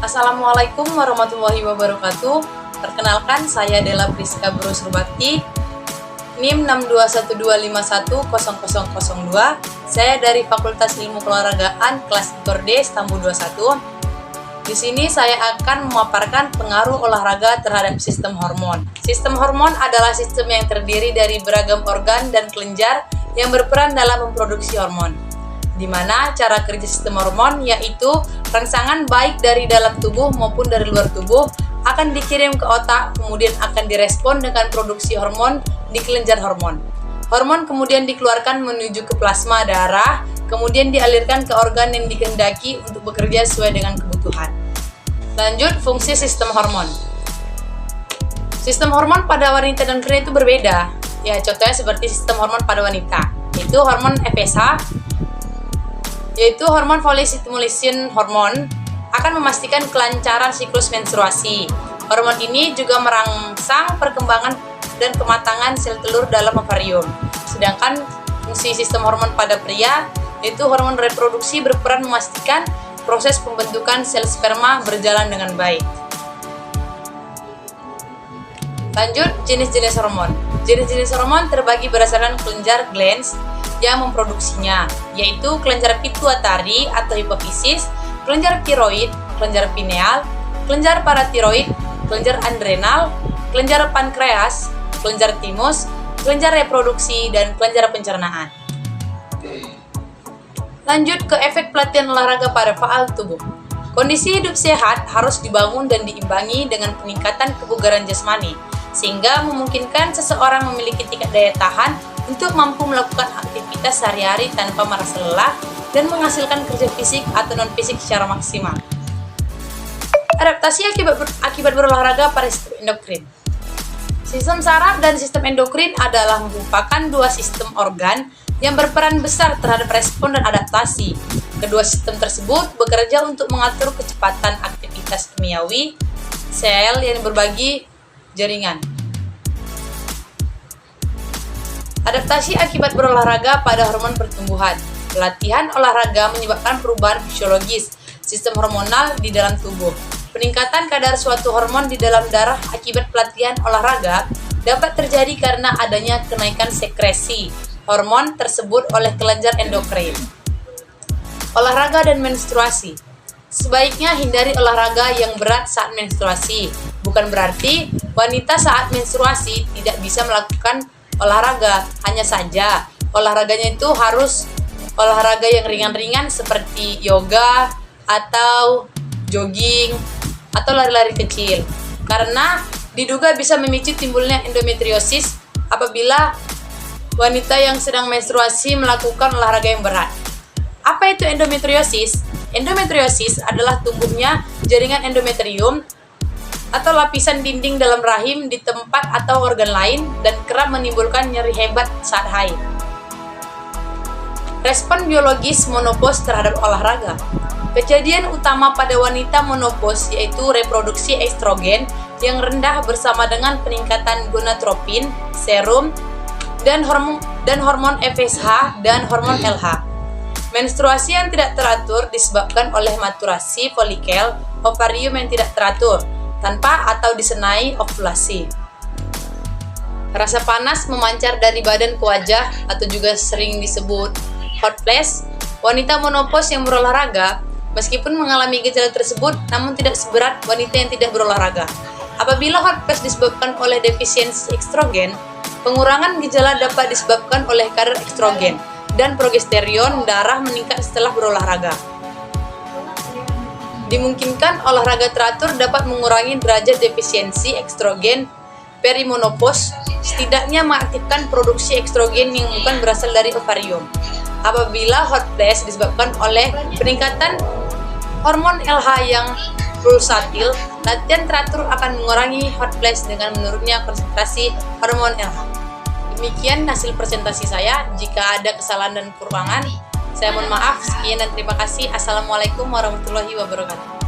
Assalamualaikum warahmatullahi wabarakatuh. Perkenalkan, saya Della Priska Brusurbakti, NIM 62125100002. Saya dari Fakultas Ilmu Keolahragaan kelas IKOR D Stambu 21. Di sini saya akan memaparkan pengaruh olahraga terhadap sistem hormon. Sistem hormon adalah sistem yang terdiri dari beragam organ dan kelenjar yang berperan dalam memproduksi hormon. Di mana cara kerja sistem hormon yaitu rangsangan baik dari dalam tubuh maupun dari luar tubuh akan dikirim ke otak, kemudian akan direspon dengan produksi hormon di kelenjar hormon. Hormon kemudian dikeluarkan menuju ke plasma darah, kemudian dialirkan ke organ yang dikehendaki untuk bekerja sesuai dengan kebutuhan. Lanjut, fungsi sistem hormon. Sistem hormon pada wanita dan pria itu berbeda. Ya, contohnya seperti sistem hormon pada wanita, yaitu hormon FSH, yaitu hormon follicle-stimulation hormone, akan memastikan kelancaran siklus menstruasi. Hormon ini juga merangsang perkembangan dan kematangan sel telur dalam ovarium. Sedangkan fungsi sistem hormon pada pria, yaitu hormon reproduksi, berperan memastikan proses pembentukan sel sperma berjalan dengan baik. Lanjut, jenis-jenis hormon. Jenis-jenis hormon terbagi berdasarkan kelenjar glands yang memproduksinya, yaitu kelenjar pituitari atau hipofisis, kelenjar tiroid, kelenjar pineal, kelenjar paratiroid, kelenjar adrenal, kelenjar pankreas, kelenjar timus, kelenjar reproduksi, dan kelenjar pencernaan. Lanjut ke efek pelatihan olahraga pada faal tubuh. Kondisi hidup sehat harus dibangun dan diimbangi dengan peningkatan kebugaran jasmani, sehingga memungkinkan seseorang memiliki tingkat daya tahan untuk mampu melakukan aktivitas sehari-hari tanpa merasa lelah dan menghasilkan kerja fisik atau non-fisik secara maksimal. Adaptasi akibat berolahraga pada sistem endokrin. Sistem saraf dan sistem endokrin adalah merupakan dua sistem organ yang berperan besar terhadap respon dan adaptasi. Kedua sistem tersebut bekerja untuk mengatur kecepatan aktivitas kimiawi sel yang berbagi jaringan. Adaptasi akibat berolahraga pada hormon pertumbuhan. Latihan olahraga menyebabkan perubahan fisiologis sistem hormonal di dalam tubuh. Peningkatan kadar suatu hormon di dalam darah akibat pelatihan olahraga dapat terjadi karena adanya kenaikan sekresi hormon tersebut oleh kelenjar endokrin. Olahraga dan menstruasi. Sebaiknya hindari olahraga yang berat saat menstruasi. Bukan berarti wanita saat menstruasi tidak bisa melakukan olahraga, hanya saja olahraganya itu harus olahraga yang ringan-ringan seperti yoga atau jogging atau lari-lari kecil, karena diduga bisa memicu timbulnya endometriosis apabila wanita yang sedang menstruasi melakukan olahraga yang berat. Apa itu endometriosis? Endometriosis adalah tumbuhnya jaringan endometrium atau lapisan dinding dalam rahim di tempat atau organ lain dan kerap menimbulkan nyeri hebat saat haid. Respon biologis menopause terhadap olahraga. Kejadian utama pada wanita menopause yaitu reproduksi estrogen yang rendah bersama dengan peningkatan gonadotropin, serum, dan hormon FSH dan hormon LH. Menstruasi yang tidak teratur disebabkan oleh maturasi folikel ovarium yang tidak teratur tanpa atau disertai ovulasi. Rasa panas memancar dari badan ke wajah atau juga sering disebut hot flash. Wanita menopause yang berolahraga meskipun mengalami gejala tersebut namun tidak seberat wanita yang tidak berolahraga. Apabila hot flash disebabkan oleh defisiensi estrogen, pengurangan gejala dapat disebabkan oleh kadar estrogen dan progesteron darah meningkat setelah berolahraga. Dimungkinkan olahraga teratur dapat mengurangi derajat defisiensi estrogen perimenopause, setidaknya mengaktifkan produksi estrogen yang bukan berasal dari ovarium. Apabila hot flash disebabkan oleh peningkatan hormon LH yang pulsatil, latihan teratur akan mengurangi hot flash dengan menurunnya konsentrasi hormon LH. Demikian hasil presentasi saya. Jika ada kesalahan dan kekurangan, saya mohon maaf. Sekian dan terima kasih. Assalamualaikum warahmatullahi wabarakatuh.